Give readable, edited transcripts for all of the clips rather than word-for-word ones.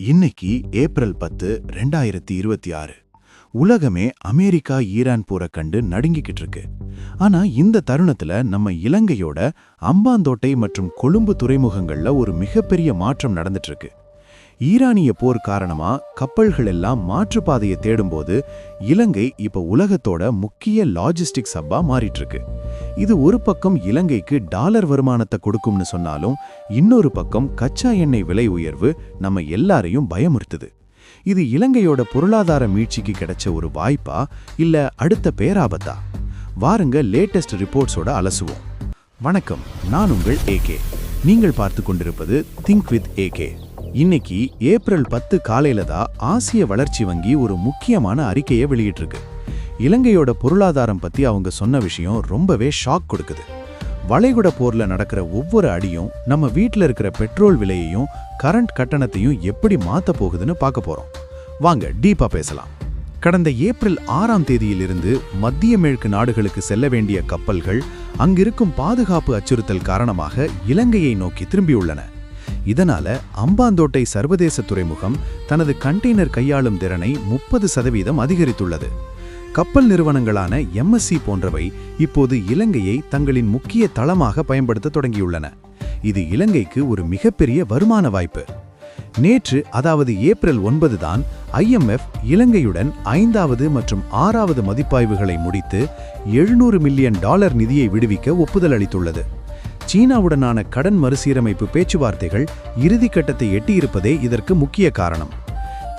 இன்னைக்கு ஏப்ரல் 10, 2026. உலகமே America Iran போரை கண்டு நடுங்கிக்கிட்டு இருக்கு. ஆனா இந்த தருணத்துல நம்ம இலங்கையோட அம்பாந்தோட்டை மற்றும் கொழும்பு துறைமுகங்கள்ல ஒரு மிகப்பெரிய மாற்றம் நடந்துட்டு இருக்கு. ஈரானிய போர் காரணமா கப்பல்கள் எல்லாம் மாற்றுப்பாதையை தேடும்போது இலங்கை இப்ப உலகத்தோட முக்கிய லாஜிஸ்டிக்ஸ் ஹப்பா மாறிட்டு இருக்கு. இது ஒரு பக்கம் இலங்கைக்கு டாலர் வருமானத்தை கொடுக்கும்னு சொன்னாலும் இன்னொரு பக்கம் கச்சா எண்ணெய் விலை உயர்வு நம்ம எல்லாரையும் பயமுறுத்துது. இது இலங்கையோட பொருளாதார மீட்சிக்கு கிடைச்ச ஒரு வாய்ப்பா இல்ல அடுத்த பேராபத்தா? வாருங்க லேட்டஸ்ட் ரிப்போர்ட்ஸோட அலசுவோம். வணக்கம், நான் உங்கள் ஏகே. நீங்கள் பார்த்து கொண்டிருப்பது திங்க் வித் ஏகே. இன்னைக்கு ஏப்ரல் 10 காலையில தான் ஆசிய வளர்ச்சி வங்கி ஒரு முக்கியமான அறிக்கையை வெளியிட்டிருக்கு. இலங்கையோட பொருளாதாரம் பத்தி அவங்க சொன்ன விஷயம் ரொம்பவே ஷாக் கொடுக்குது. வளைகுட போர்ல நடக்கிற ஒவ்வொரு அடியும் நம்ம வீட்டில் இருக்கிற பெட்ரோல் விலையையும் கரண்ட் கட்டணத்தையும் எப்படி மாத்த போகுதுன்னு பார்க்க போறோம். வாங்க டீப்பா பேசலாம். கடந்த ஏப்ரல் 6ஆம் தேதியிலிருந்து மத்திய மேற்கு நாடுகளுக்கு செல்ல வேண்டிய கப்பல்கள் அங்கிருக்கும் பாதுகாப்பு அச்சுறுத்தல் காரணமாக இலங்கையை நோக்கி திரும்பியுள்ளன. இதனால அம்பாந்தோட்டை சர்வதேச துறைமுகம் தனது கண்டெய்னர் கையாளும் திறனை 30% அதிகரித்துள்ளது. கப்பல் நிறுவனங்களான MSC போன்றவை இப்போது இலங்கையை தங்களின் முக்கிய தளமாக பயன்படுத்த தொடங்கியுள்ளன. இது இலங்கைக்கு ஒரு மிகப்பெரிய வருமான வாய்ப்பு. நேற்று, அதாவது ஏப்ரல் 9 தான் IMF இலங்கையுடன் 5வது மற்றும் 6வது மதிப்பாய்வுகளை முடித்து $700 மில்லியன் நிதியை விடுவிக்க ஒப்புதல் அளித்துள்ளது. சீனாவுடனான கடன் மறுசீரமைப்பு பேச்சுவார்த்தைகள் இறுதிக்கட்டத்தை எட்டியிருப்பதே இதற்கு முக்கிய காரணம்.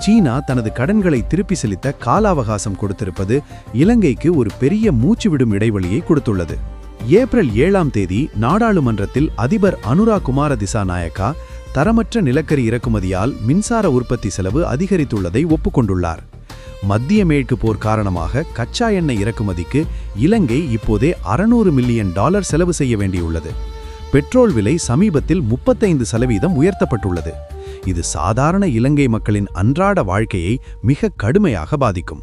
சீனா தனது கடன்களை திருப்பி செலுத்த கால அவகாசம் கொடுத்திருப்பது இலங்கைக்கு ஒரு பெரிய மூச்சுவிடும் இடைவெளியை கொடுத்துள்ளது. ஏப்ரல் 7ஆம் தேதி நாடாளுமன்றத்தில் அதிபர் அனுரா குமார திசாநாயக்கா தரமற்ற நிலக்கரி இறக்குமதியால் மின்சார உற்பத்தி செலவு அதிகரித்துள்ளதை ஒப்புக்கொண்டுள்ளார். மத்திய மேற்கு போர் காரணமாக கச்சா எண்ணெய் இறக்குமதிக்கு இலங்கை இப்போதே $600 மில்லியன் செலவு செய்ய வேண்டியுள்ளது. பெட்ரோல் விலை சமீபத்தில் 35% உயர்த்தப்பட்டுள்ளது. இது சாதாரண இலங்கை மக்களின் அன்றாட வாழ்க்கையை மிக கடுமையாக பாதிக்கும்.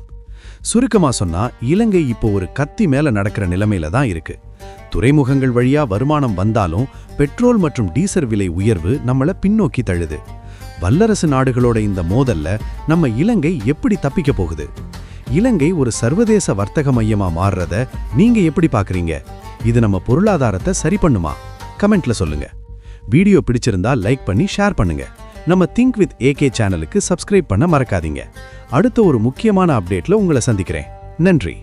சுருக்கமா சொன்னா, இலங்கை இப்போ ஒரு கத்தி மேல நடக்கிற நிலைமையில தான் இருக்கு. துறைமுகங்கள் வழியா வருமானம் வந்தாலும் பெட்ரோல் மற்றும் டீசல் விலை உயர்வு நம்மள பின்னோக்கி தள்ளுது. வல்லரசு நாடுகளோட இந்த மோதல்ல நம்ம இலங்கை எப்படி தப்பிக்க போகுது? இலங்கை ஒரு சர்வதேச வர்த்தக மையமா மாறுறத நீங்க எப்படி பாக்குறீங்க? இது நம்ம பொருளாதாரத்தை சரி பண்ணுமா? கமெண்ட்ல சொல்லுங்க. வீடியோ பிடிச்சிருந்தா லைக் பண்ணி ஷேர் பண்ணுங்க. நம்ம திங்க் வித் ஏகே சேனலுக்கு சப்ஸ்கிரைப் பண்ண மறக்காதீங்க. அடுத்த ஒரு முக்கியமான அப்டேட்ல உங்களை சந்திக்கிறேன். நன்றி.